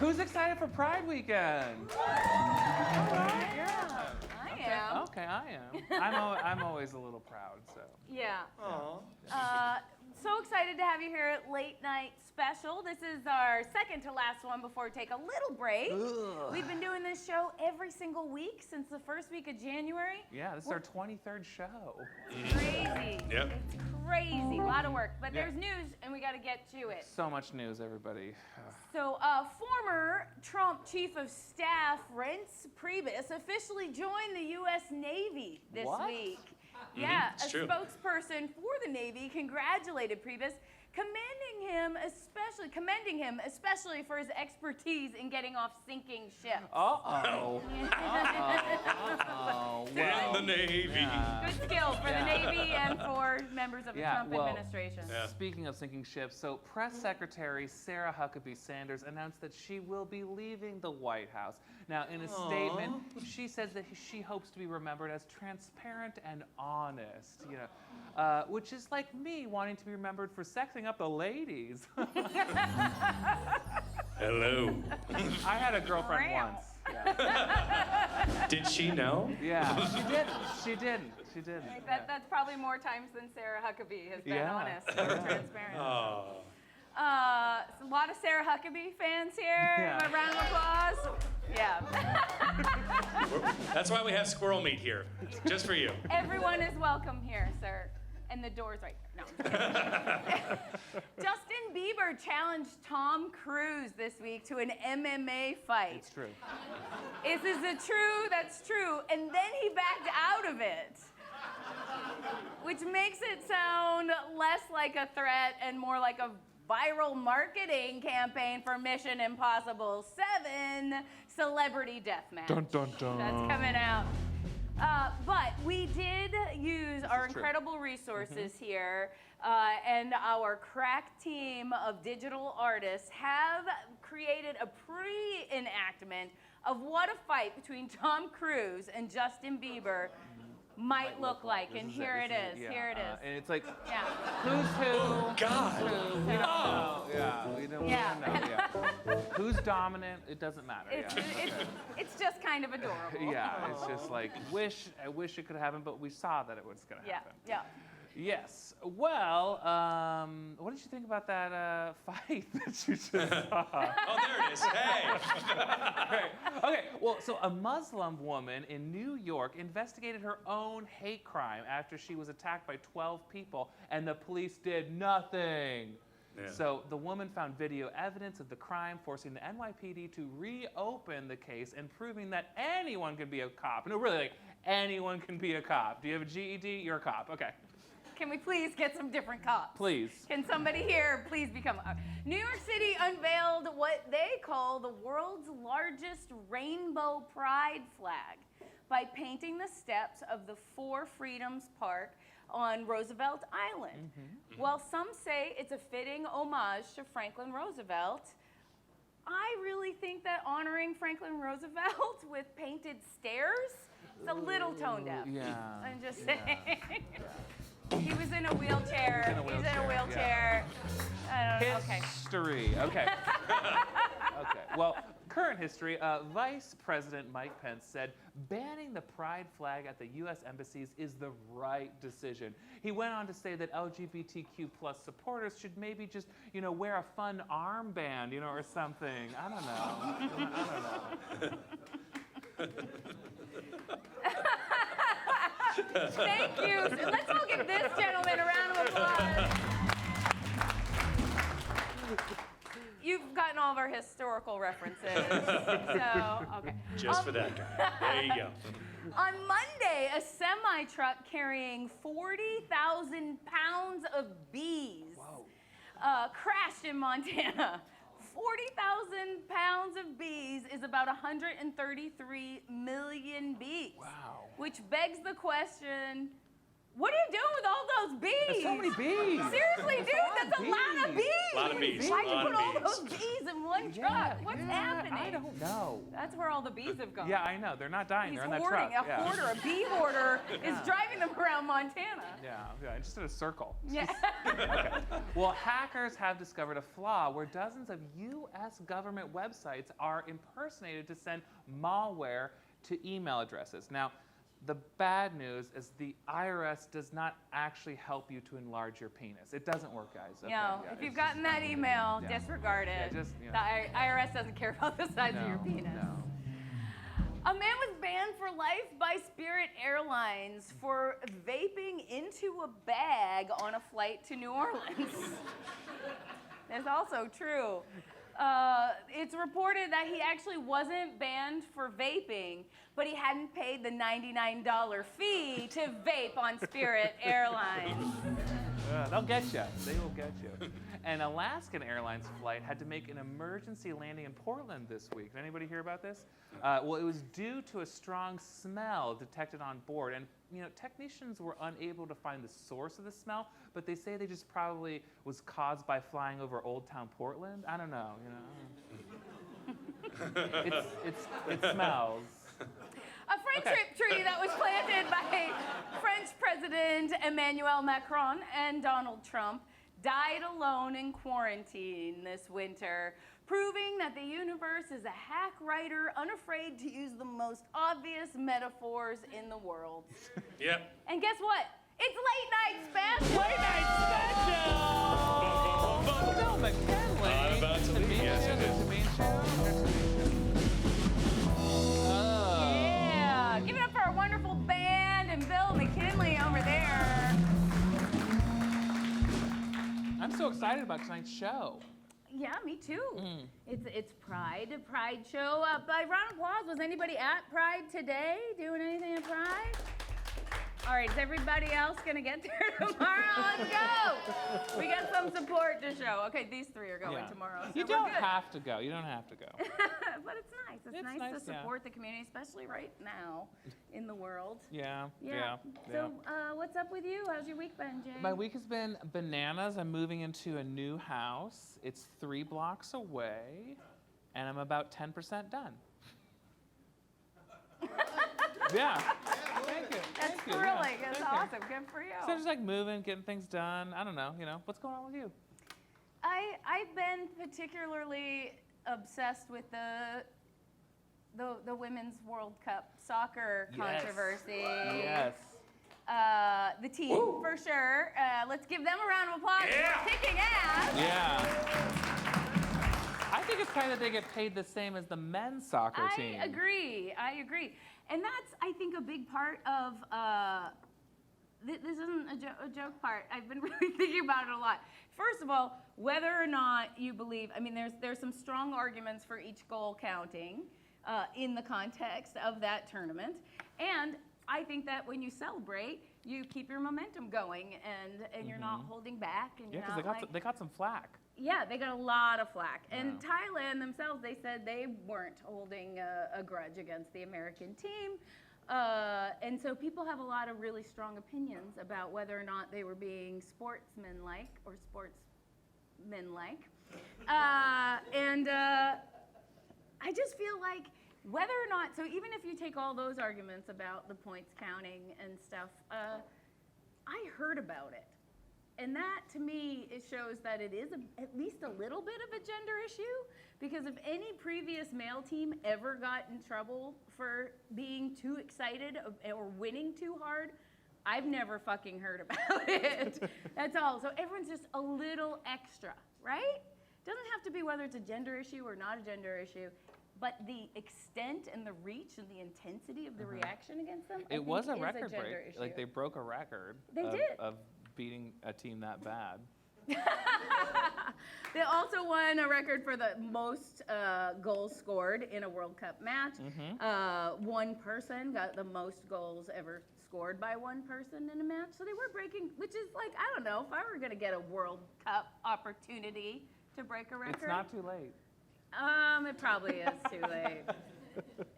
Who's excited for Pride Weekend? Yeah. I am. Okay, I am. I'm always a little proud, so. Yeah. Aw. So excited to have you here at Late Night Special. This is our second to last one before we take a little break. Ugh. We've been doing this show every single week since the first week of January. Yeah, this is our 23rd show. Crazy. Yep. It's crazy. A lot of work. But Yeah. there's news, and we got to get to it. So much news, everybody. So, former Trump Chief of Staff Reince Priebus officially joined the U.S. Navy this What? week. Yeah, it's a true. spokesperson for the Navy congratulated Priebus, commending him especially for his expertise in getting off sinking ships. Uh-oh. Uh-oh. In the Navy. Yeah. Good skill for the Navy and for members of the Yeah, Trump well, administration. Yeah. Speaking of sinking ships, so Press Secretary Sarah Huckabee Sanders announced that she will be leaving the White House. Now, in a statement, she says that she hopes to be remembered as transparent and honest, which is like me wanting to be remembered for sexing up the ladies. Hello. I had a girlfriend Wow. once. Yeah. Did she know? Yeah, she didn't. That's probably more times than Sarah Huckabee has been Yeah. honest or transparent. Oh. A lot of Sarah Huckabee fans here. Yeah. A round of applause. Yeah. That's why we have squirrel meat here, just for you. Everyone is welcome here, sir. And the door's right there. No. I'm kidding. Justin Bieber challenged Tom Cruise this week to an MMA fight. It's true. Is it true? That's true. And then he backed out of it, which makes it sound less like a threat and more like a viral marketing campaign for Mission Impossible 7 Celebrity Deathmatch. Dun, dun, dun. That's coming out. But we did use our true. incredible resources here, and our crack team of digital artists have created a pre-enactment of what a fight between Tom Cruise and Justin Bieber might look like. And here it is. Yeah, Here it is. and it's like, Yeah. who's who? God. Who's who? We don't know. Yeah, we don't Yeah. know. Yeah. Who's dominant? It doesn't matter. It's just kind of adorable. Yeah, it's just like, I wish it could happen, but we saw that it was going to Yeah. happen. Yeah. Yes. Well, what did you think about that fight that you just saw? Oh, there it is. Hey. Okay, well, so a Muslim woman in New York investigated her own hate crime after she was attacked by 12 people, and the police did nothing. Yeah. So the woman found video evidence of the crime, forcing the NYPD to reopen the case and proving that anyone can be a cop. No, really, like, anyone can be a cop. Do you have a GED? You're a cop. Okay. Can we please get some different cops? Please. Can somebody here please become New York City unveiled what they call the world's largest rainbow pride flag by painting the steps of the Four Freedoms Park on Roosevelt Island. While some say it's a fitting homage to Franklin Roosevelt, I really think that honoring Franklin Roosevelt with painted stairs is a little tone deaf. Yeah. I'm just saying. He was in a wheelchair. He's in a wheelchair. I don't know. Okay. History. Okay. Okay. Well, current history. Vice President Mike Pence said banning the pride flag at the U.S. embassies is the right decision. He went on to say that LGBTQ+ supporters should maybe just, wear a fun armband, or something. I don't know. Thank you. Let's all give this gentleman a round of applause. You've gotten all of our historical references. So, okay. Just for that guy. There you go. On Monday, a semi-truck carrying 40,000 pounds of bees crashed in Montana. 40,000 pounds of bees is about 133 million bees. Wow. Which begs the question, What are you doing with all those bees? There's so many bees. Seriously, dude, that's a lot of bees. A lot of bees. Why'd you Lot put of all bees. those bees in one truck? What's happening? I don't know. That's where all the bees have gone. Yeah, I know. They're not dying. He's They're in that hoarding. truck. A hoarder, a bee hoarder, is driving them around Montana. Yeah, just in a circle. Yeah. Okay. Well, hackers have discovered a flaw where dozens of U.S. government websites are impersonated to send malware to email addresses. Now, the bad news is the IRS does not actually help you to enlarge your penis. It doesn't work, guys. Okay? No, Yeah, if it's you've just- gotten that email, Yeah. disregard it. Yeah, just, you know. The IRS doesn't care about the size of your penis. No. A man was banned for life by Spirit Airlines for vaping into a bag on a flight to New Orleans. That's also true. It's reported that he actually wasn't banned for vaping, but he hadn't paid the $99 fee to vape on Spirit Airlines. They'll get you. They will get you. An Alaskan Airlines flight had to make an emergency landing in Portland this week. Did anybody hear about this? Well, it was due to a strong smell detected on board, and technicians were unable to find the source of the smell, but they say they just probably was caused by flying over Old Town Portland. I don't know. It smells. A friendship tree that was planted by French President Emmanuel Macron and Donald Trump died alone in quarantine this winter, proving that the universe is a hack writer unafraid to use the most obvious metaphors in the world. Yep. And guess what? It's late night special! Late night special! Bill McKinley. I'm about to leave. Yes, it is. Yeah! Give it up for our wonderful band and Bill McKinley over there. I'm so excited about tonight's show. Yeah, me too. It's Pride, a Pride show. By round of applause, was anybody at Pride today? Doing anything at Pride? All right, is everybody else gonna get there tomorrow? Let's go. We got some support to show. Okay, these three are going tomorrow. So You we're don't good. have to go. You don't have to go. But it's nice. It's nice to yeah. support the community, especially right now in the world. Yeah. So, what's up with you? How's your week been, Jay? My week has been bananas. I'm moving into a new house. It's 3 blocks away, and I'm about 10% done. Yeah. Thank you. That's Thank you. thrilling. Yeah, That's thank you. awesome. Good for you. So just like moving, getting things done. I don't know. What's going on with you? I've been particularly obsessed with the Women's World Cup soccer controversy. Yes. The team, for sure. Let's give them a round of applause for kicking ass. Yeah. I think it's kind of they get paid the same as the men's soccer team. I agree. And that's, I think, a big part of, this isn't a joke part. I've been really thinking about it a lot. First of all, whether or not you believe, there's some strong arguments for each goal counting in the context of that tournament. And I think that when you celebrate, you keep your momentum going and you're not holding back. And Yeah, you're because not they got some flack. Yeah, they got a lot of flack. And Yeah. Thailand themselves, they said they weren't holding a grudge against the American team. And so people have a lot of really strong opinions about whether or not they were being sportsmanlike or sportsmenlike. And I just feel like whether or not, so even if you take all those arguments about the points counting and stuff, I heard about it. And that, to me, it shows that it is at least a little bit of a gender issue, because if any previous male team ever got in trouble for being too excited or winning too hard, I've never fucking heard about it. That's all. So everyone's just a little extra, right? Doesn't have to be whether it's a gender issue or not a gender issue, but the extent and the reach and the intensity of the reaction against them, I It think was a is record gender break. issue. Like they broke a record They did. of beating a team that bad. They also won a record for the most goals scored in a World Cup match. One person got the most goals ever scored by one person in a match. So they were breaking, which is like, I don't know, if I were going to get a World Cup opportunity to break a record. It's not too late. It probably is too late.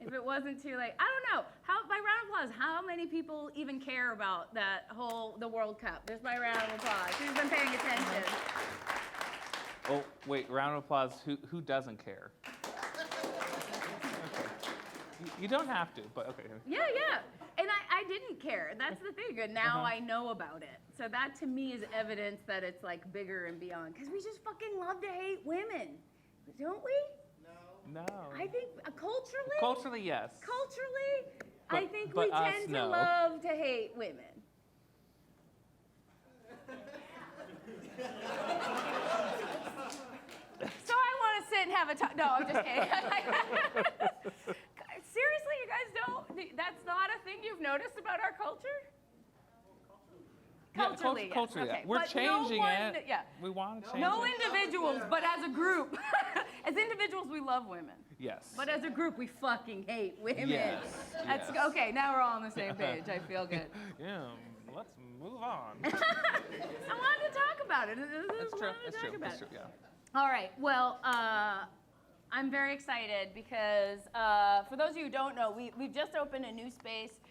If it wasn't too late. I don't know. By round of applause, how many people even care about the World Cup? There's my round of applause. Who's been paying attention? Oh, wait, round of applause. Who doesn't care? Okay. You don't have to, but okay. Yeah. And I didn't care. That's the thing. And now I know about it. So that to me is evidence that it's like bigger and beyond. Because we just fucking love to hate women. Don't we? No. I think culturally. Culturally, yes. Culturally, I think but we us, tend to no. love to hate women. So I want to sit and have a talk. No, I'm just kidding. Seriously, you guys don't? That's not a thing you've noticed about our culture? Yeah, Culturally, yes. culturally, Okay. we're But changing no one, it. Yeah. We want to change No it. individuals, but as a group. As individuals, we love women. Yes. But as a group, we fucking hate women. Yes, That's yes. okay. Now we're all on the same page. I feel good. Yeah, let's move on. I wanted to talk about it. That's true. That's true. That's true. Yeah. All right. Well, I'm very excited because for those of you who don't know, we've just opened a new space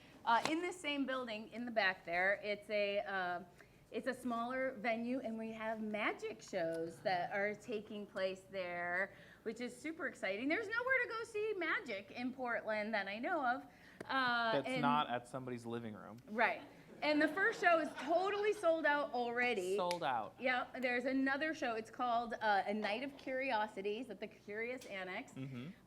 in this same building in the back there. It's a smaller venue, and we have magic shows that are taking place there, which is super exciting. There's nowhere to go see magic in Portland that I know of. That's not at somebody's living room. Right. And the first show is totally sold out already. Sold out. Yep. There's another show. It's called A Night of Curiosities at the Curious Annex.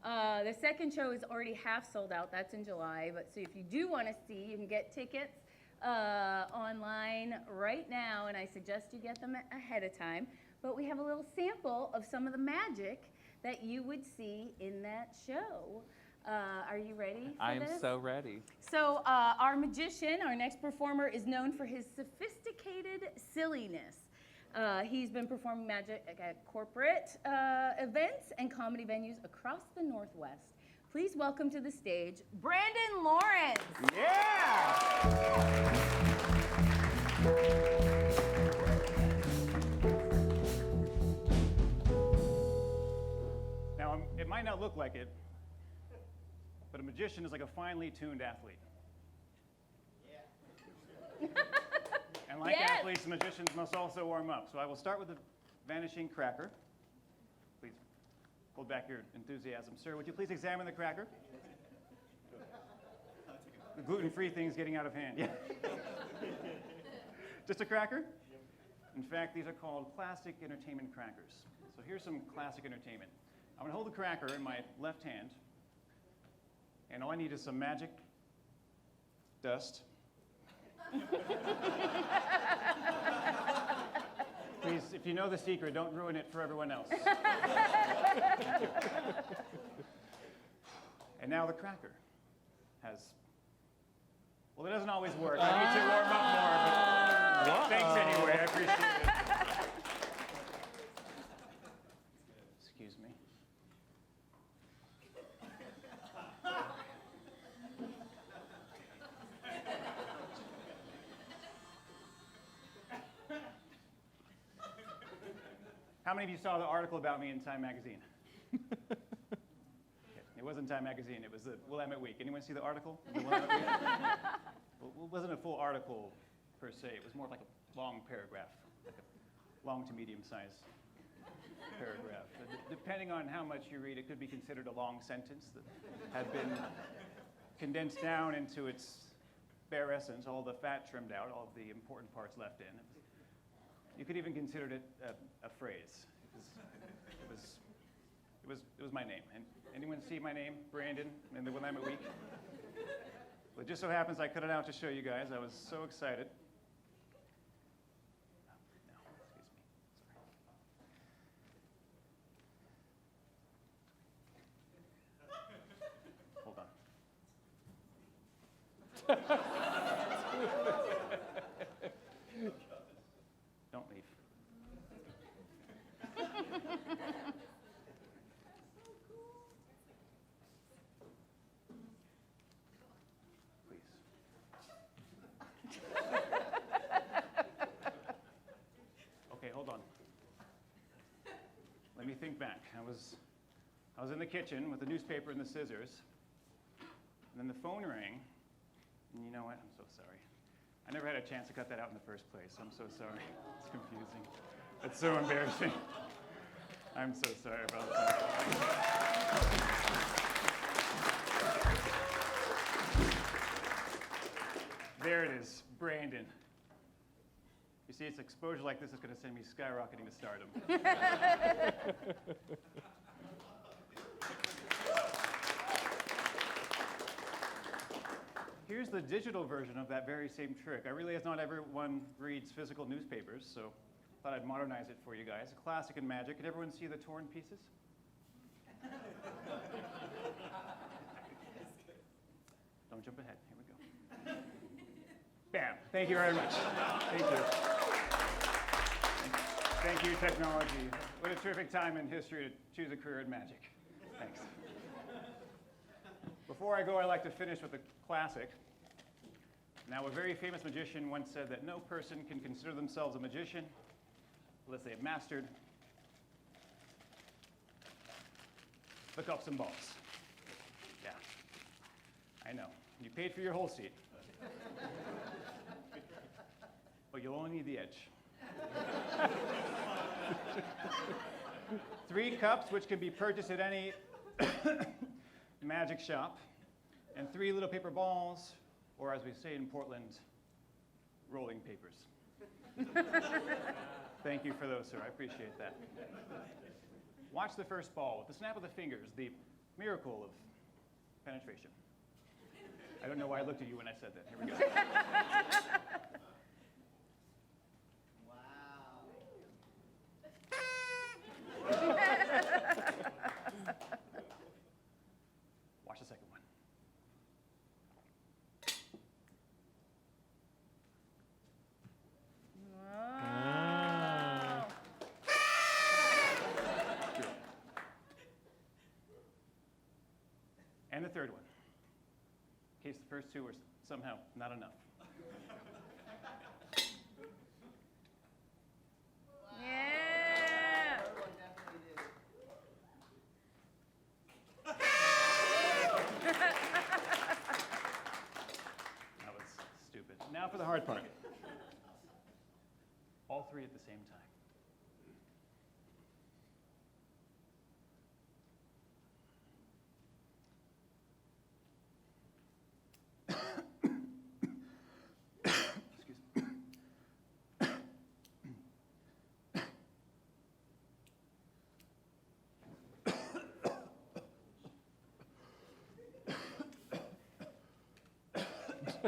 The second show is already half sold out. That's in July. But so if you do want to see, you can get tickets online right now, and I suggest you get them ahead of time. But we have a little sample of some of the magic that you would see in that show. Are you ready for I am this? so ready. So our magician, our next performer, is known for his sophisticated silliness. He's been performing magic at corporate events and comedy venues across the Northwest. Please welcome to the stage, Brandon Lawrence. Yeah! Now, it might not look like it, but a magician is like a finely tuned athlete. Yeah. And like Yes. athletes, magicians must also warm up. So I will start with the Vanishing Cracker. Please hold back your enthusiasm. Sir, would you please examine the cracker? The gluten-free thing's getting out of hand. Yeah. Just a cracker? In fact, these are called classic entertainment crackers. So here's some classic entertainment. I'm going to hold the cracker in my left hand, and all I need is some magic dust. Please, if you know the secret, don't ruin it for everyone else. And now the cracker has, well, it doesn't always work. I need to warm up more, but thanks anyway. I appreciate it. Excuse me. How many of you saw the article about me in Time Magazine? It wasn't Time Magazine, it was the Willamette Week. Anyone see the article? The Willamette Week? Well, it wasn't a full article per se, it was more like a long paragraph, like a long to medium sized paragraph. Depending on how much you read, it could be considered a long sentence that had been condensed down into its bare essence, all the fat trimmed out, all of the important parts left in. You could even consider it a phrase. It was my name. And anyone see my name, Brandon, in the Willamette Week? Well, it just so happens I cut it out to show you guys. I was so excited. No, excuse me. Sorry. Hold on. Don't leave. Please. Okay, hold on. Let me think back. I was in the kitchen with the newspaper and the scissors, And then the phone rang, and you know what? I'm so sorry. I never had a chance to cut that out in the first place. I'm so sorry. It's confusing. It's so embarrassing. I'm so sorry about that. There it is, Brandon. You see, it's exposure like this is going to send me skyrocketing to stardom. Here's the digital version of that very same trick. I realize not everyone reads physical newspapers, so I thought I'd modernize it for you guys. A classic in magic. Can everyone see the torn pieces? Don't jump ahead. Here we go. Bam. Thank you very much. Thank you. Thank you, technology. What a terrific time in history to choose a career in magic. Thanks. Before I go, I'd like to finish with a classic. Now, a very famous magician once said that no person can consider themselves a magician unless they have mastered the cups and balls. Yeah, I know. You paid for your whole seat. But you'll only need the edge. 3 cups, which can be purchased at any magic shop, and 3 little paper balls, or as we say in Portland, rolling papers. Thank you for those, sir. I appreciate that. Watch the first ball. With the snap of the fingers, the miracle of penetration. I don't know why I looked at you when I said that. Here we go. Watch the second one. Wow. And the third one, in case the first 2 were somehow not enough. Yeah. That was stupid. Now for the hard part. All 3 at the same time.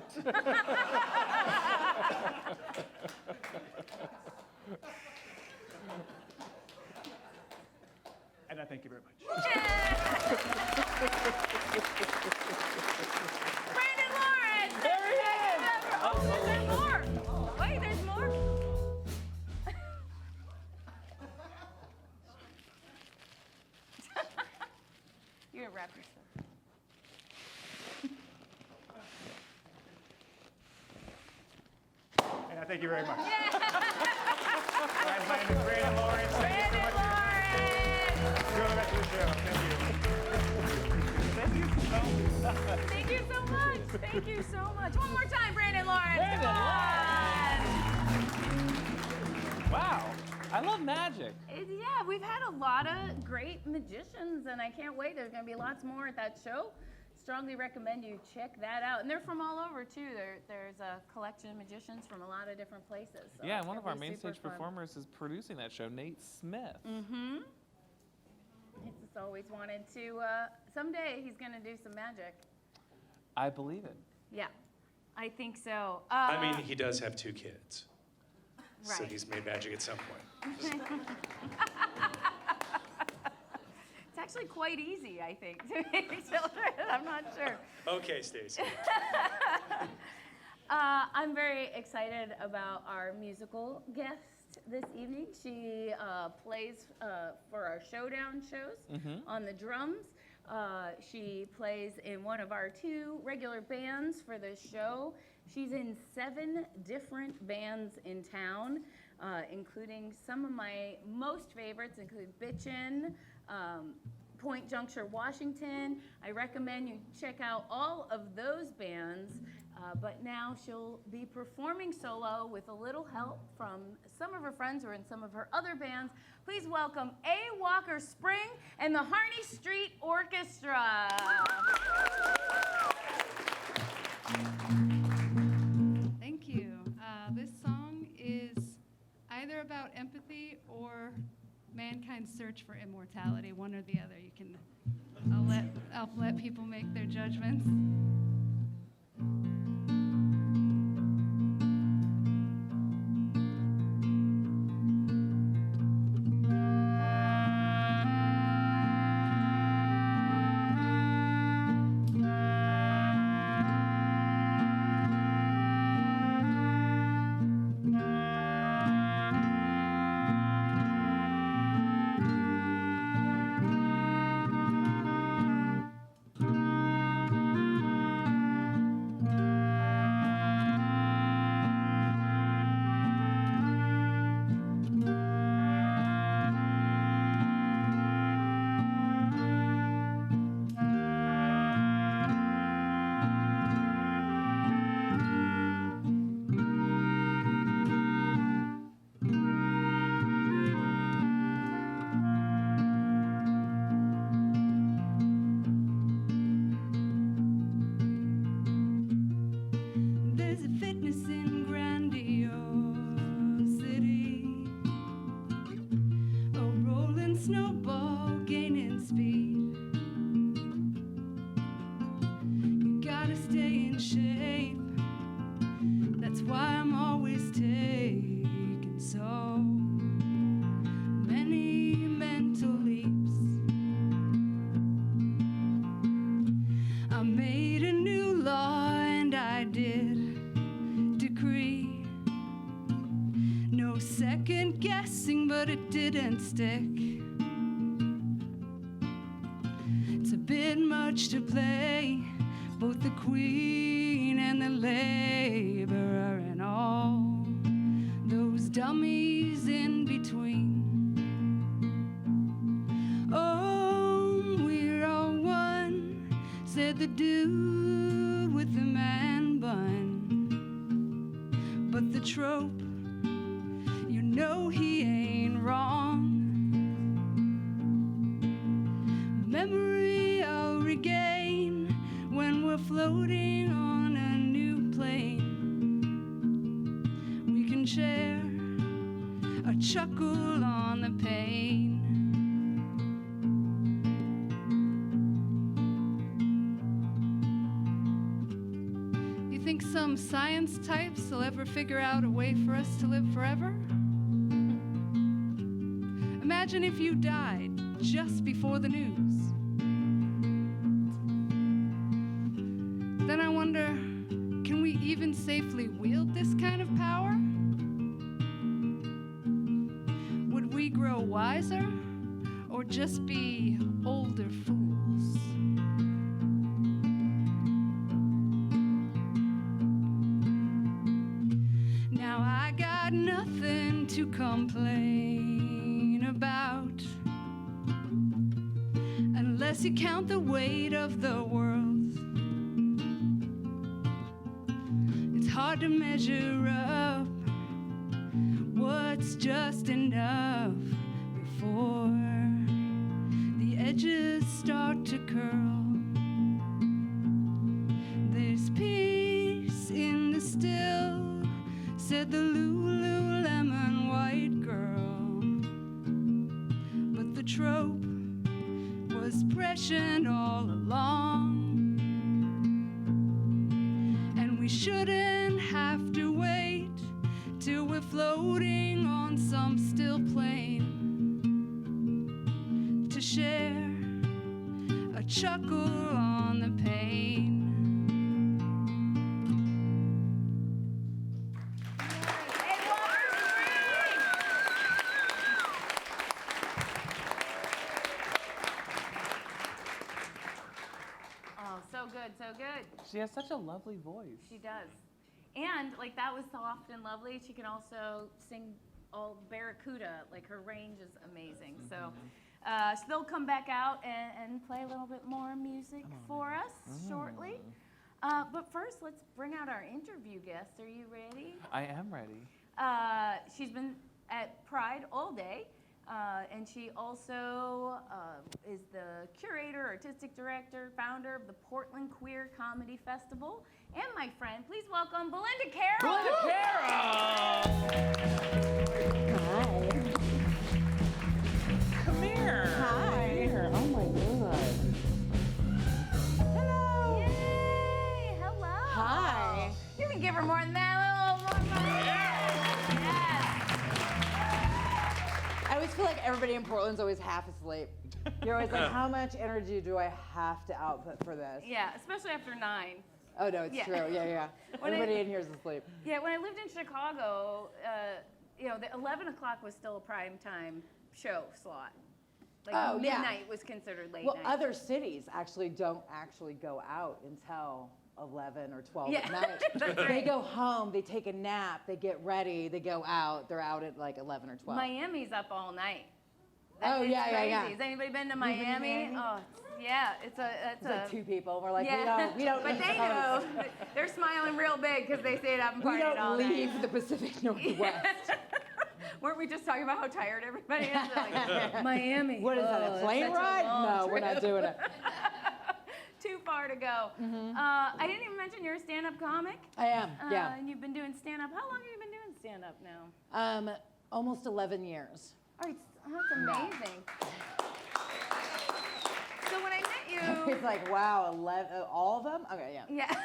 Excuse me. And I thank you very much. Brandon Lawrence! There he is! Oh, there's more! Wait, there's more? You're gonna wrap yourself. And I thank you very much. Yeah. Guys, my name is Brandon Lawrence. Thank you so Brandon much. Lawrence! Enjoy the rest of the show. Thank you. Thank you so much. Thank you so much. One more time, Brandon Lawrence. Brandon Come on. Wow. I love magic. Yeah, we've had a lot of great magicians, and I can't wait. There's going to be lots more at that show. Strongly recommend you check that out. And they're from all over, too. There's a collection of magicians from a lot of different places. So Yeah, it's one of gonna our be main super stage fun. performers is producing that show, Nate Smith. Mm-hmm. He's just always wanted to, someday he's going to do some magic. I believe it. Yeah, I think so. I mean, he does have 2 kids. So Right. he's made magic at some point. It's actually quite easy, I think, to make children. I'm not sure. Okay, Stacey. I'm very excited about our musical guest this evening. She plays for our showdown shows on the drums. She plays in one of our 2 regular bands for the show. She's in 7 different bands in town, including some of my most favorites include Bitchin', Point Juncture, Washington. I recommend you check out all of those bands. But now she'll be performing solo with a little help from some of her friends who are in some of her other bands. Please welcome A. Walker Spring and the Harney Street Orchestra. Thank you. This song is either about empathy or mankind's search for immortality, one or the other. I'll let people make their judgments. Didn't stick. It's a bit much to play both the queen and the laborer and all those dummies in between. Oh, we're all one, said the dude with the man bun. But the trope, you know he ain't wrong. Memory I'll regain when we're floating on a new plane. We can share a chuckle on the pain. You think some science types will ever figure out a way for us to live forever? Imagine if you died just before the news. Then I wonder, can we even safely wield this kind of power? Would we grow wiser or just be older fools? Now I got nothing to complain about, unless you count the weight of the world. It's hard to measure up what's just enough before the edges start to curl. There's peace in the still, said the Lululemon white girl. But the trope was prescient all along, and we shouldn't have to wait till we're floating on some still plane to share a chuckle on the pain. So good, so good. She has such a lovely voice. She does. And like that was soft and lovely. She can also sing all Barracuda. Like her range is amazing. So So they'll come back out and play a little bit more music for us shortly. But first, let's bring out our interview guest. Are you ready? I am ready. She's been at Pride all day, and she also is the curator, artistic director, founder of the Portland Queer Comedy Festival, and my friend. Please welcome Belinda Carroll. Belinda Carroll! Hi. Come here. Hi. Here. Oh my god. Hello. Yay! Hello. Hi. You can give her more than that. A little more money. I always feel like everybody in Portland's always half asleep. You're always like, how much energy do I have to output for this? Yeah, especially after 9. Oh no, it's Yeah. true. Yeah. When Everybody in here is asleep. Yeah, when I lived in Chicago, the 11 o'clock was still a prime time show slot. Like Oh, yeah. midnight was considered late Well, night. other cities actually don't actually go out until 11 or 12 Yeah, at night. that's They right. go home, they take a nap, they get ready, they go out. They're out at like 11 or 12. Miami's up all night. Oh, It's yeah. crazy. Has anybody been to been to Miami? Miami? Oh, yeah. It's It's like 2 people. We're like, yeah. we don't But East they Coast. know. They're smiling real big because they stayed up and We partied all don't night. leave the Pacific Northwest. Weren't we just talking about how tired everybody is? They're like, Miami. What is that, oh, a it's plane such a ride? long No, we're trip." not doing it. Too far to go. I didn't even mention you're a stand-up comic. I am, yeah. And you've been doing stand-up. How long have you been doing stand-up now? Almost 11 years. Oh, that's amazing. So when I met you, It's like, wow, 11, all of them? Okay, yeah. yeah.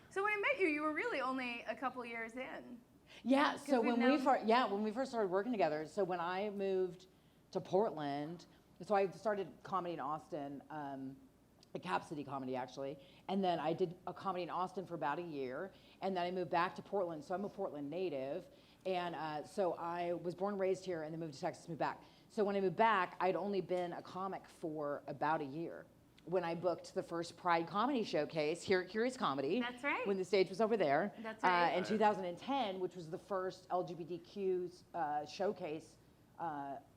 So when I met you, you were really only a couple years in. Yeah, so we've when we known- when we first started working together, so when I moved to Portland, so I started comedy in Austin, a Cap City comedy actually, and then I did a comedy in Austin for about a year, and then I moved back to Portland, so I'm a Portland native, and so I was born and raised here, and then moved to Texas, moved back. So when I moved back, I'd only been a comic for about a year when I booked the first Pride Comedy Showcase here at Curious Comedy. That's right. When the stage was over there. That's right. In 2010, which was the first LGBTQ showcase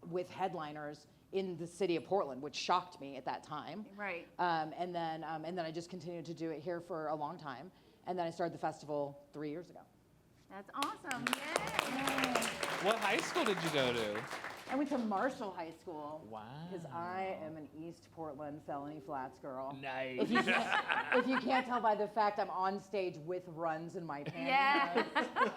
with headliners in the city of Portland, which shocked me at that time. Right. And then I just continued to do it here for a long time. And then I started the festival 3 years ago. That's awesome. Yay. What high school did you go to? I went to Marshall High School. Wow. Because I am an East Portland Felony Flats girl. Nice. If you can't tell by the fact I'm on stage with runs in my pants. Yeah.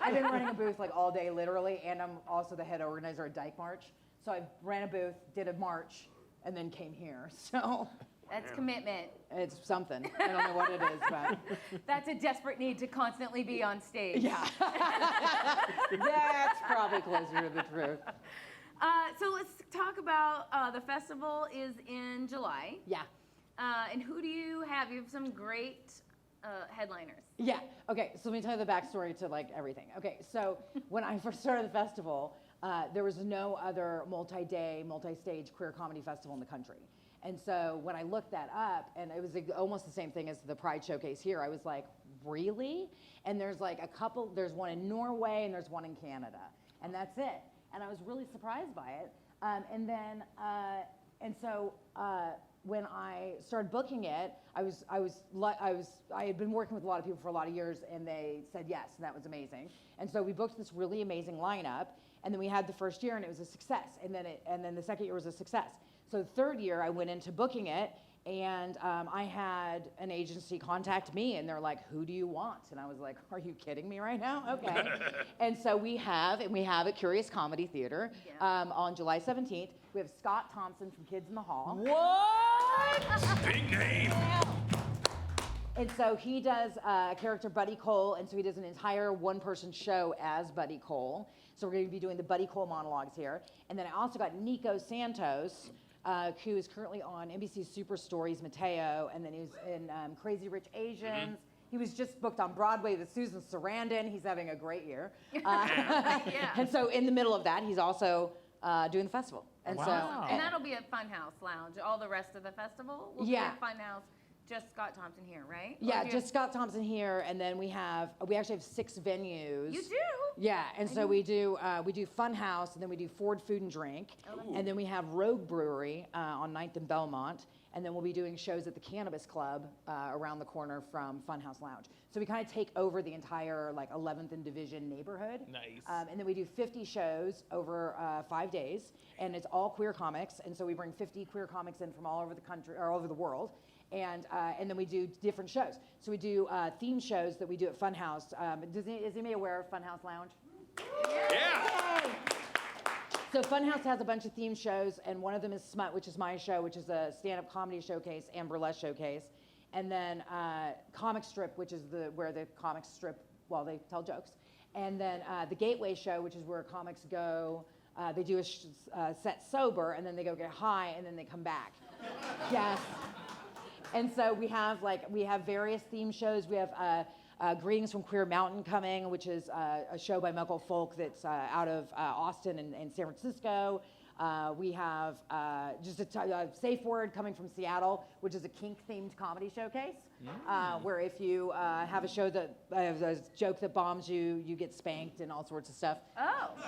I've been running a booth like all day, literally, and I'm also the head organizer at Dyke March. So I ran a booth, did a march, and then came here. So That's commitment. it's something. I don't know what it is, but That's a desperate need to constantly be on stage. yeah. That's probably closer to the truth. So let's talk about the festival is in July. Yeah. And who do you have? You have some great headliners. Yeah. Okay. So let me tell you the backstory to like everything. Okay. So when I first started the festival, there was no other multi-day, multi-stage queer comedy festival in the country. And so when I looked that up, and it was like almost the same thing as the Pride Showcase here, I was like, really? And there's like a couple. There's one in Norway and there's one in Canada, and that's it. And I was really surprised by it. So when I started booking it, I had been working with a lot of people for a lot of years, and they said yes, and that was amazing. And so we booked this really amazing lineup, and then we had the first year, and it was a success. And then the second year was a success. So the third year, I went into booking it, and I had an agency contact me, and they're like, "Who do you want?" And I was like, "Are you kidding me right now?" Okay. And so we have at Curious Comedy Theater on July 17th. We have Scott Thompson from Kids in the Hall. What? Big name. And so he does a character Buddy Cole, and so he does an entire one-person show as Buddy Cole. So we're going to be doing the Buddy Cole monologues here. And then I also got Nico Santos, who is currently on NBC's Superstore. He's Mateo, and then he was in Crazy Rich Asians. He was just booked on Broadway with Susan Sarandon. He's having a great year. And so in the middle of that, he's also doing the festival. And Wow. And that'll be at Funhouse Lounge. All the rest of the festival will be Yeah. at Funhouse. Just Scott Thompson here, right? Or Yeah, do you just Scott Thompson here, and then we actually have 6 venues. You do? Yeah, and so we do Fun House, and then we do Ford Food and Drink, and then we have Rogue Brewery on 9th and Belmont, and then we'll be doing shows at the Cannabis Club around the corner from Fun House Lounge. So we kind of take over the entire like 11th and Division neighborhood. Nice. And then we do 50 shows over 5 days, and it's all queer comics, and so we bring 50 queer comics in from all over the country or all over the world. And then we do different shows. So we do theme shows that we do at Funhouse. Is anybody aware of Funhouse Lounge? Yeah. Yay! So Funhouse has a bunch of theme shows, and one of them is Smut, which is my show, which is a stand-up comedy showcase and burlesque showcase. And then Comic Strip, which is where the comics strip while they tell jokes. And then the Gateway Show, which is where comics go. They do a set sober, and then they go get high, and then they come back. Yes. And so we have various theme shows. We have Greetings from Queer Mountain coming, which is a show by Michael Folk that's out of Austin and San Francisco. We have just a Safe Word coming from Seattle, which is a kink-themed comedy showcase, where if you have a show that a joke that bombs you, you get spanked and all sorts of stuff.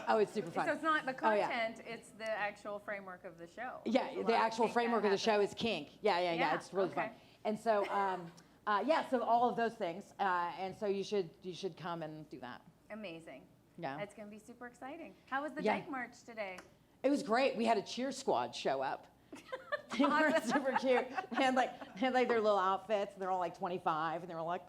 Oh, it's super fun. So it's not the Oh, yeah. content, it's the actual framework of the show. Yeah, There's a the lot actual kink framework that of the show happens. is kink. Yeah. It's really fun. okay. And so, so all of those things. And so you should come and do that. Amazing. Yeah. That's going to be super exciting. How was the Yeah. Dyke March today? It was great. We had a cheer squad show up. They were super cute. They had like their little outfits, and they're all like 25, and they were like,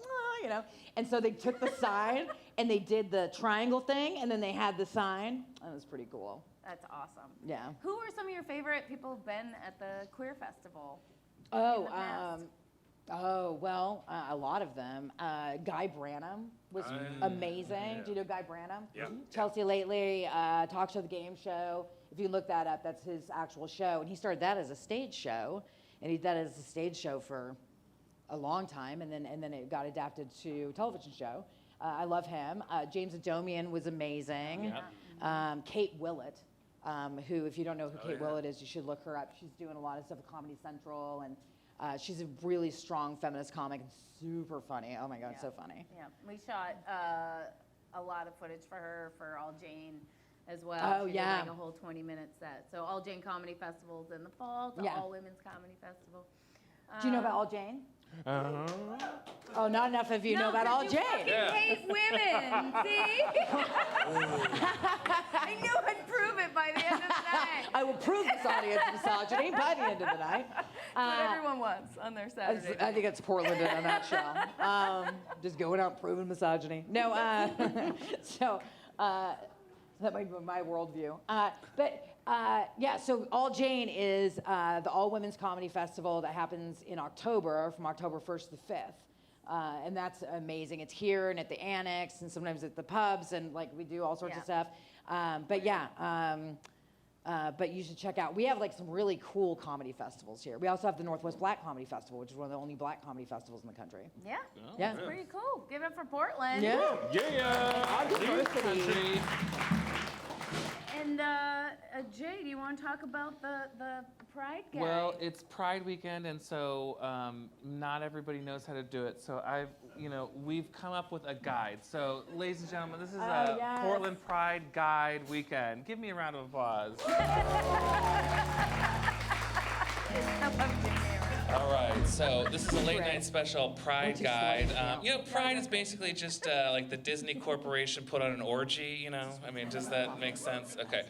you know. And so they took the sign and they did the triangle thing, and then they had the sign. That was pretty cool. That's awesome. Yeah. Who are some of your favorite people who've been at the Queer Festival? Oh, in the past? A lot of them. Guy Branum was amazing. Do you know Guy Branum? Yeah. Chelsea Lately, Talk Show, The Game Show. If you look that up, that's his actual show. And he started that as a stage show, and he did that as a stage show for a long time, and then it got adapted to a television show. I love him. James Adomian was amazing. Kate Willett, who, if you don't know who Kate Willett is, you should look her up. She's doing a lot of stuff with Comedy Central, and she's a really strong feminist comic and super funny. Oh my God, so funny. Yeah, we shot a lot of footage for her for All Jane as well. Oh, She yeah. did like a whole 20-minute set. So All Jane Comedy Festival's in the fall, the Yeah. All Women's Comedy Festival. Do you know about All Jane? Oh, not enough of you know about All Jane. You hate women, see? I knew I'd prove it by the end of the night. I will prove this audience misogyny by the end of the night. That's what everyone wants on their Saturday. I think it's Portland in a nutshell. Just going out proving misogyny. No, so that might be my worldview. So All Jane is the All Women's Comedy Festival that happens in October, from October 1st to 5th. And that's amazing. It's here and at the Annex and sometimes at the pubs, and like we do all sorts of stuff. But you should check out. We have like some really cool comedy festivals here. We also have the Northwest Black Comedy Festival, which is one of the only black comedy festivals in the country. Yeah, Yeah. it's pretty cool. Give it up for Portland. Yeah. Yeah. Diversity. And Jay, do you want to talk about the Pride guy? Well, it's Pride weekend, and so not everybody knows how to do it. So we've come up with a guide. So, ladies and gentlemen, this is a yes. Portland Pride Guide weekend. Give me a round of applause. All right, so this is a late night special Pride Guide. Pride is basically just like the Disney Corporation put on an orgy, I mean, does that make sense? Okay.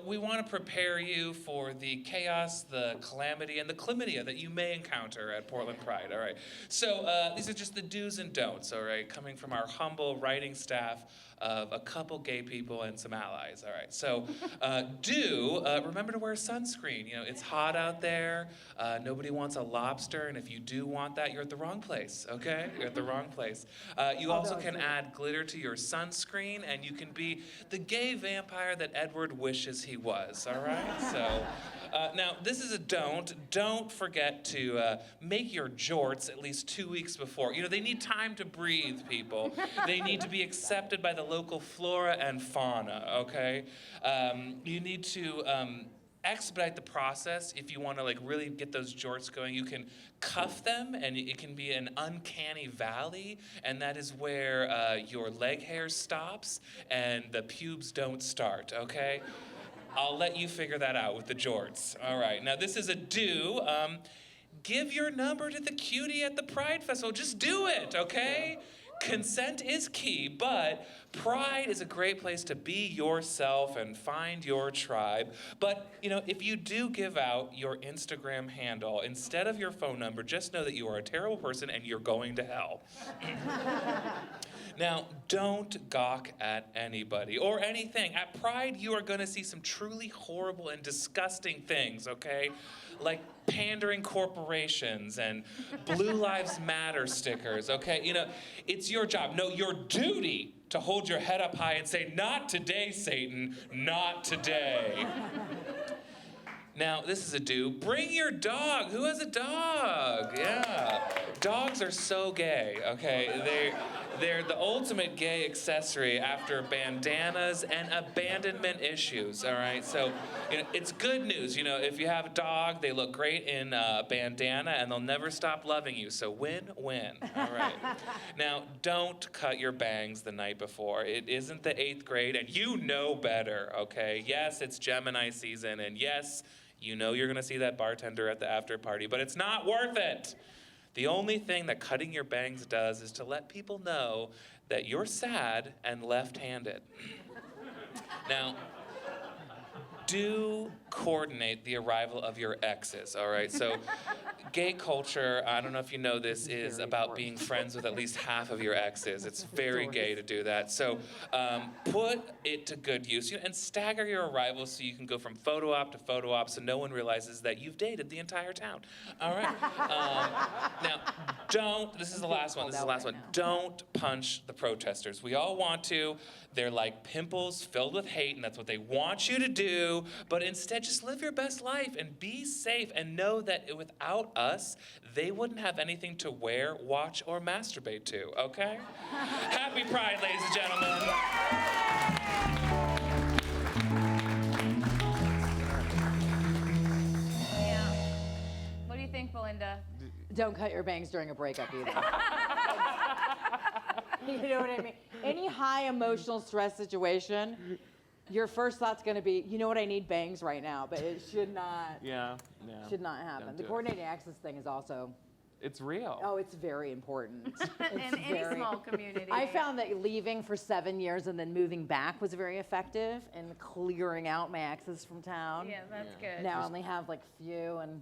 We want to prepare you for the chaos, the calamity, and the chlamydia that you may encounter at Portland Pride, all right? So these are just the do's and don'ts, all right, coming from our humble writing staff of a couple gay people and some allies, all right? So remember to wear sunscreen. It's hot out there. Nobody wants a lobster, and if you do want that, you're at the wrong place, okay? You're at the wrong place. You also can add glitter to your sunscreen, and you can be the gay vampire that Edward wishes he was, all right? So, now, this is a don't. Don't forget to make your jorts at least 2 weeks before. They need time to breathe, people. They need to be accepted by the local flora and fauna, okay? You need to expedite the process, if you want to like really get those jorts going, you can cuff them, and it can be an uncanny valley, and that is where your leg hair stops and the pubes don't start, okay? I'll let you figure that out with the jorts. All right, now this is a do. Give your number to the cutie at the Pride Festival. Just do it, okay? Consent is key, but Pride is a great place to be yourself and find your tribe. But, you know, if you do give out your Instagram handle instead of your phone number, just know that you are a terrible person and you're going to hell. Now, don't gawk at anybody or anything. At Pride, you are going to see some truly horrible and disgusting things, okay? Like pandering corporations and Blue Lives Matter stickers, okay? You know, it's your job, no, your duty to hold your head up high and say, "Not today, Satan, not today." Now, this is a do. Bring your dog. Who has a dog? Yeah. Dogs are so gay, okay? They're the ultimate gay accessory after bandanas and abandonment issues, all right? So, you know, it's good news. You know, if you have a dog, they look great in a bandana and they'll never stop loving you. So win-win, all right? Now, don't cut your bangs the night before. It isn't the 8th grade and you know better, okay? Yes, it's Gemini season, and yes, you know you're gonna see that bartender at the after party, but it's not worth it. The only thing that cutting your bangs does is to let people know that you're sad and left-handed. Now, do coordinate the arrival of your exes, all right? So gay culture, I don't know if you know this, is about being friends with at least half of your exes. It's very gay to do that. So put it to good use, and stagger your arrivals so you can go from photo op to photo op so no one realizes that you've dated the entire town. All right? Now, this is the last one, don't punch the protesters. We all want to. They're like pimples filled with hate, and that's what they want you to do. But instead, just live your best life and be safe, and know that without us, they wouldn't have anything to wear, watch, or masturbate to, okay? Happy Pride, ladies and gentlemen. Yeah. What do you think, Belinda? Don't cut your bangs during a breakup either. You know what I mean? Any high emotional stress situation, your first thought's going to be, you know what, I need bangs right now, but it should not. Should not happen. Don't The do it. coordinating access thing is also, It's real. oh, it's very important. In any small community. I found that leaving for 7 years and then moving back was very effective in clearing out my exes from town. Yeah, that's good. Now I only have like few, and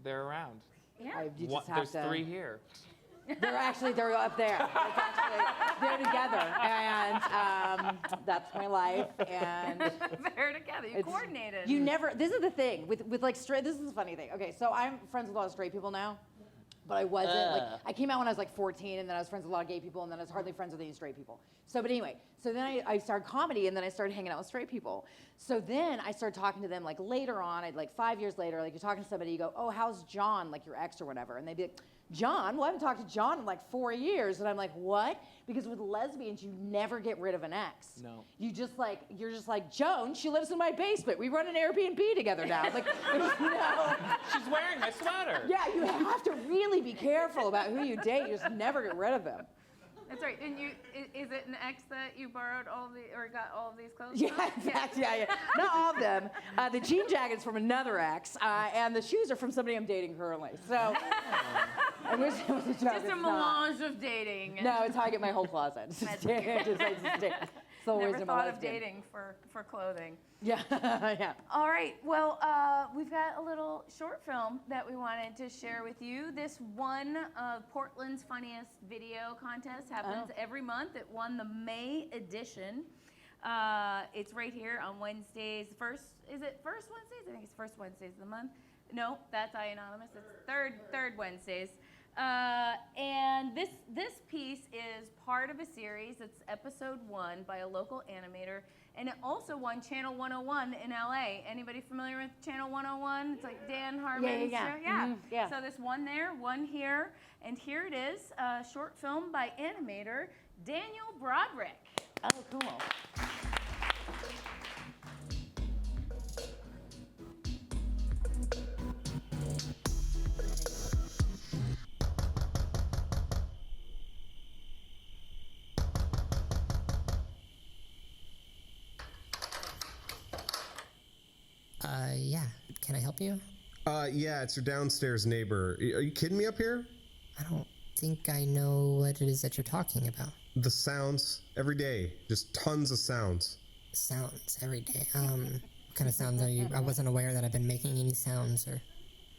They're around. Yeah. you just have There's to. 3 here. They're up there. They're together, and that's my life. And They're together. You It's- coordinated. you never. This is the thing with like straight. This is the funny thing. Okay, so I'm friends with a lot of straight people now, but I wasn't. Like I came out when I was like 14, and then I was friends with a lot of gay people, and then I was hardly friends with any straight people. So, but anyway, so then I started comedy, and then I started hanging out with straight people. So then I started talking to them like later on. I'd like 5 years later, like you're talking to somebody, you go, "Oh, how's John, like your ex or whatever?" And they'd be like, "John? Well, I haven't talked to John in like 4 years." And I'm like, "What?" Because with lesbians, you never get rid of an ex. No. You're just like, "Joan, she lives in my basement. We run an Airbnb together now." Like, you know. She's wearing my sweater. Yeah, you have to really be careful about who you date. You just never get rid of them. That's right. And is it an ex that you borrowed or got all of these clothes Yeah, from? exactly. Yeah. Not all of them. The jean jacket's from another ex, and the shoes are from somebody I'm dating currently. So, I wish it was a joke. Just a It's not. melange of dating. No, it's how I get my whole closet. It's That's the Never reason I'm a thought of lesbian. dating for clothing. Yeah, yeah. All right. Well, we've got a little short film that we wanted to share with you. This won Portland's Funniest Video contest. Happens every month. It won the May edition. It's right here on Wednesdays. Is it first Wednesdays? I think it's first Wednesdays of the month. No, that's anonymous. It's third Wednesdays. And this piece is part of a series. It's episode 1 by a local animator, and it also won Channel 101 in LA. Anybody familiar with Channel 101? It's like Dan Harmon's Yeah. show. Yeah. Mhm, yeah. So this one there, one here, and here it is, a short film by animator Daniel Broderick. Oh, cool. help you? Yeah, it's your downstairs neighbor. Are you kidding me up here? I don't think I know what it is that you're talking about. The sounds every day, just tons of sounds. Sounds every day. What kind of sounds are you? I wasn't aware that I've been making any sounds or.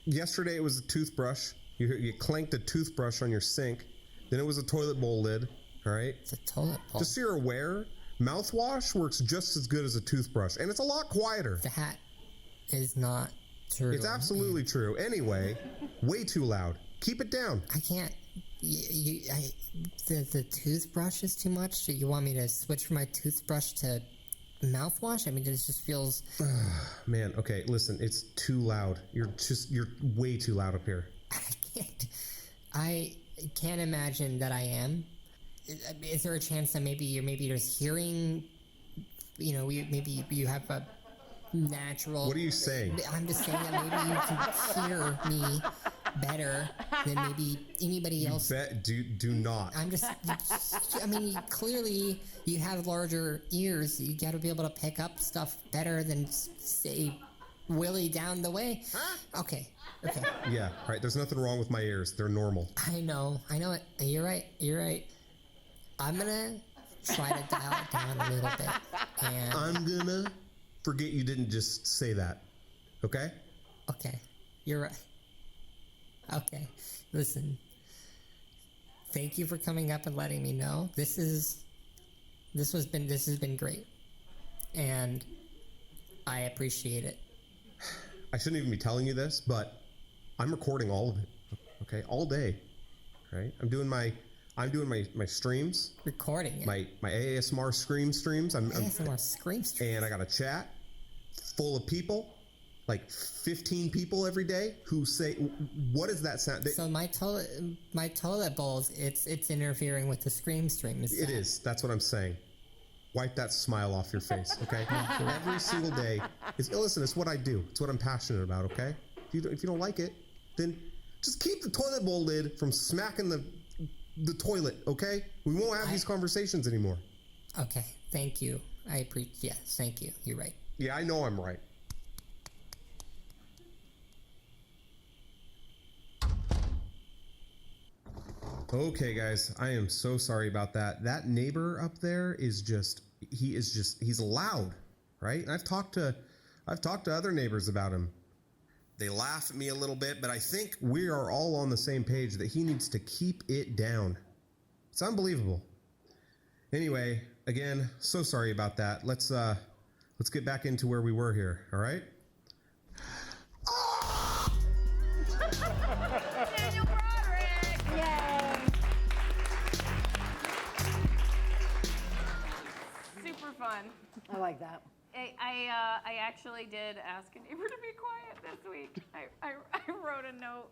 Yesterday it was a toothbrush. You clanked a toothbrush on your sink. Then it was a toilet bowl lid. All right. It's a toilet bowl. Just so you're aware, mouthwash works just as good as a toothbrush, and it's a lot quieter. That is not true. It's absolutely true. Anyway, way too loud. Keep it down. I can't. The toothbrush is too much. You want me to switch from my toothbrush to mouthwash? I mean, it just feels. Man, okay, listen, it's too loud. You're way too loud up here. I can't imagine that I am. Is there a chance that maybe you're just hearing, maybe you have a natural. What are you saying? I'm just saying that maybe you can hear me better than maybe anybody else. Do not. I'm just, I mean, clearly you have larger ears. You got to be able to pick up stuff better than, say, Willie down the way. Huh? Okay. Yeah, right. There's nothing wrong with my ears. They're normal. I know it. You're right. I'm gonna try to dial it down a little bit. And I'm gonna forget you didn't just say that. Okay? Okay. You're right. Okay. Listen. Thank you for coming up and letting me know. This has been great. And I appreciate it. I shouldn't even be telling you this, but I'm recording all of it. Okay? All day. Right? I'm doing my streams. Recording it. My ASMR streams. ASMR streams. And I got a chat full of people, like 15 people every day who say, "What is that sound?" So my toilet bowls, it's interfering with the stream. It is. That's what I'm saying. Wipe that smile off your face, okay? Every single day. Listen, it's what I do. It's what I'm passionate about, okay? If you don't like it, then just keep the toilet bowl lid from smacking the toilet, okay? We won't have these conversations anymore. Okay, thank you. Yes, thank you. You're right. Yeah, I know I'm right. Okay, guys, I am so sorry about that. That neighbor up there is he's loud, right? And I've talked to other neighbors about him. They laugh at me a little bit, but I think we are all on the same page that he needs to keep it down. It's unbelievable. Anyway, again, so sorry about that. Let's get back into where we were here, all right? Daniel Broderick! Yay! Super fun. I like that. I actually did ask a neighbor to be quiet this week. I wrote a note.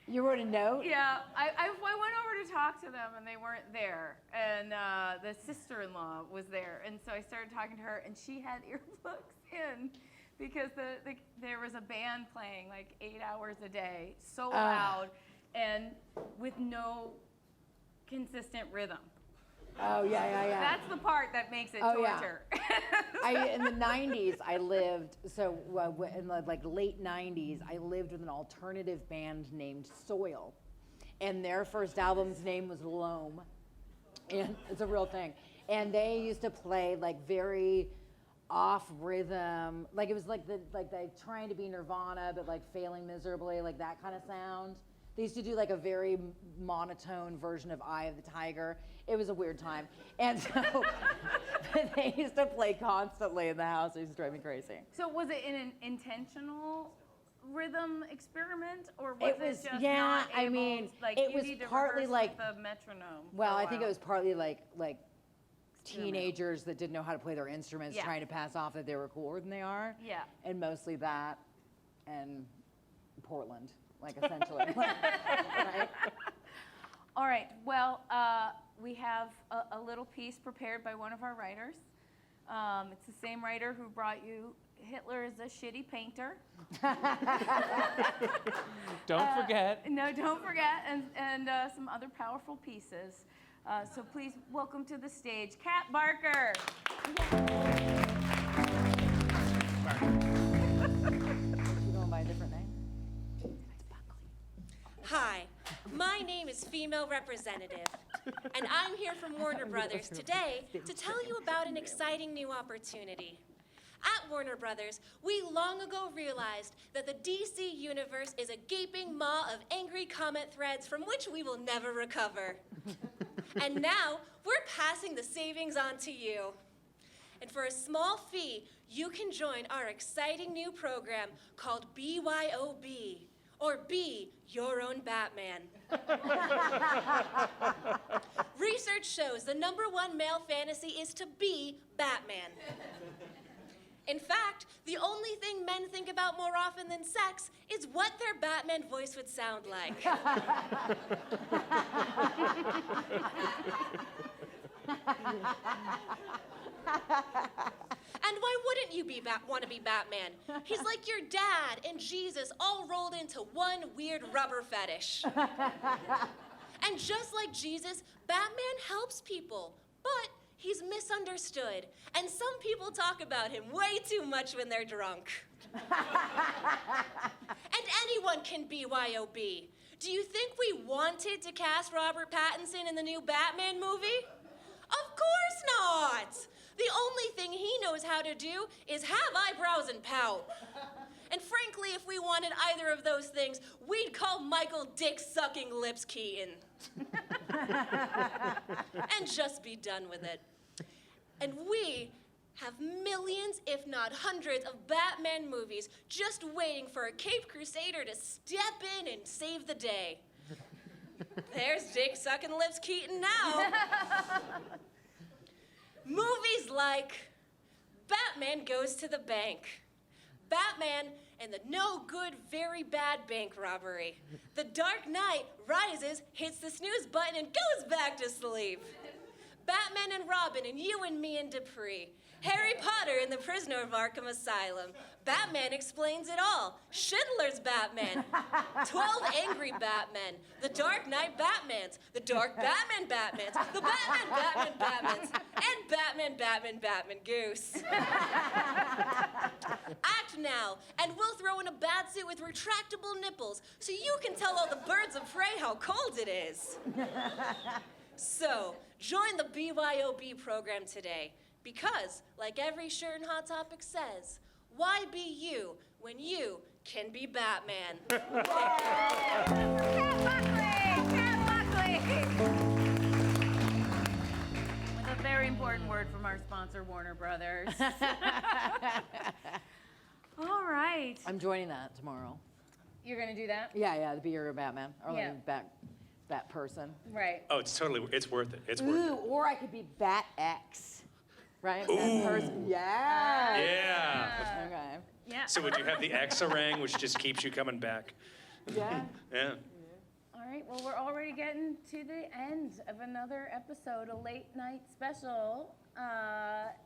You wrote a note? Yeah, I went over to talk to them and they weren't there. And the sister-in-law was there. And so I started talking to her and she had earplugs in because there was a band playing like 8 hours a day, so loud and with no consistent rhythm. Oh, yeah. That's the part that makes it torture. Yeah. In the 90s, I lived, in the late 90s, I lived with an alternative band named Soil. And their first album's name was Loam. And it's a real thing. And they used to play very off rhythm. It was like trying to be Nirvana, but failing miserably, that kind of sound. They used to do a very monotone version of Eye of the Tiger. It was a weird time. And so they used to play constantly in the house. It used to drive me crazy. So was it an intentional rhythm experiment, or was it just yeah, not able, I mean, like it you was need to partly rehearse with the metronome? Well, for a I think it while? was partly like teenagers that didn't know how to play their instruments, trying to pass off that they were cooler than they are. Yeah. And mostly that, and Portland, essentially. Right? All right. Well, we have a little piece prepared by one of our writers. It's the same writer who brought you Hitler is a shitty painter. Don't forget. No, don't forget, and some other powerful pieces. So please welcome to the stage, Kat Barker. You going by a different name? Hi, my name is Female Representative, and I'm here from Warner Brothers today to tell you about an exciting new opportunity. At Warner Brothers, we long ago realized that the DC universe is a gaping maw of angry comment threads from which we will never recover. And now, we're passing the savings on to you. And for a small fee, you can join our exciting new program called BYOB, or Be Your Own Batman. Research shows the #1 male fantasy is to be Batman. In fact, the only thing men think about more often than sex is what their Batman voice would sound like. And why wouldn't you want to be Batman? He's like your dad and Jesus all rolled into one weird rubber fetish. And just like Jesus, Batman helps people, but he's misunderstood. And some people talk about him way too much when they're drunk. And anyone can BYOB. Do you think we wanted to cast Robert Pattinson in the new Batman movie? Of course not! The only thing he knows how to do is have eyebrows and pout. And frankly, if we wanted either of those things, we'd call Michael Dick-Sucking Lips Keaton. And just be done with it. And we have millions, if not hundreds, of Batman movies just waiting for a Caped Crusader to step in and save the day. There's Dick-Sucking Lips Keaton now. Movies like Batman Goes to the Bank, Batman and the No Good, Very Bad Bank Robbery, The Dark Knight Rises, hits the snooze button and goes back to sleep, Batman and Robin and You and Me and Dupree, Harry Potter and the Prisoner of Arkham Asylum, Batman Explains It All, Schindler's Batman, 12 Angry Batmen, The Dark Knight Batmans, The Dark Batman Batmans, The Batman Batmans, and Batman Goose. Act now, and we'll throw in a bat suit with retractable nipples so you can tell all the birds of prey how cold it is. So, join the BYOB program today. Because, like every shirt and Hot Topic says, why be you when you can be Batman? Cat Buckley! With a very important word from our sponsor, Warner Brothers. All right. I'm joining that tomorrow. You're gonna do that? Yeah, the Be Your Own Batman. Or Yeah. like Bat person. Right. Oh, it's worth it. It's worth Ooh, it. or I could be Bat X. Right? Ooh. That person. Yeah. Yeah. Okay. Yeah. So would you have the X-a-rang, which just keeps you coming back? Yeah. Yeah. All right, well, we're already getting to the end of another episode, a late night special.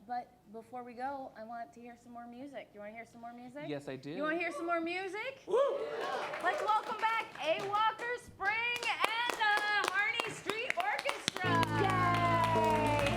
But before we go, I want to hear some more music. You want to hear some more music? Yes, I do. You want to hear some more music? Woo! Let's welcome back A. Walker Spring and the Harney Street Orchestra. Yay!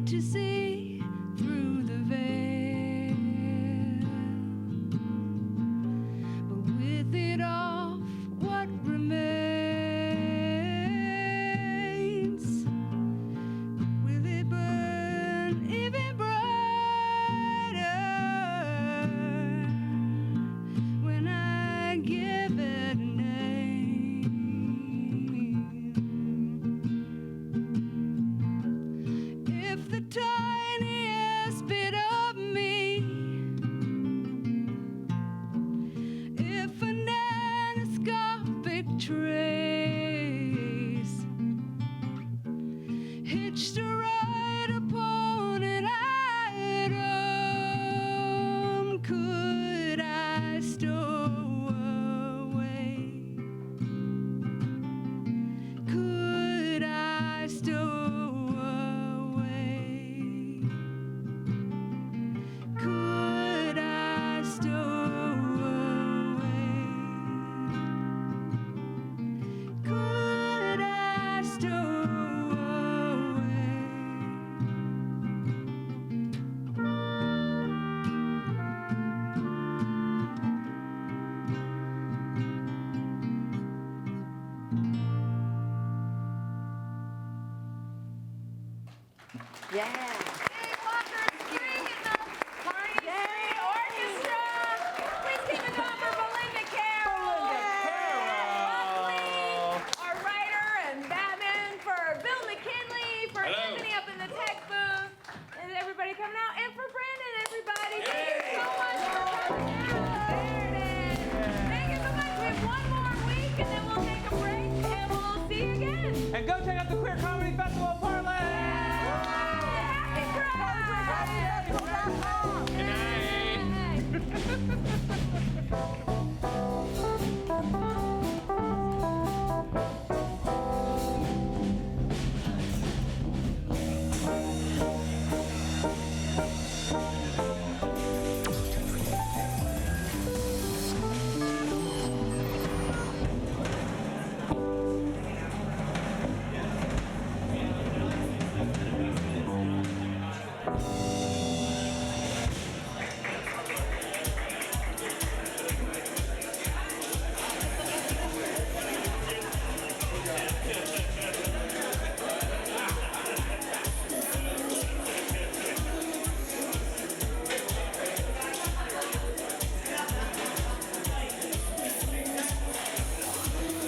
hard to see through the veil. But with it off, what remains? Will it burn even brighter when I give it a name? If the tiniest bit of me, if a nanoscopic trace hitched right upon an atom, could I stow away? Could I stow away? Could I stow away? Could I stow away? Yeah. Hey, Walker,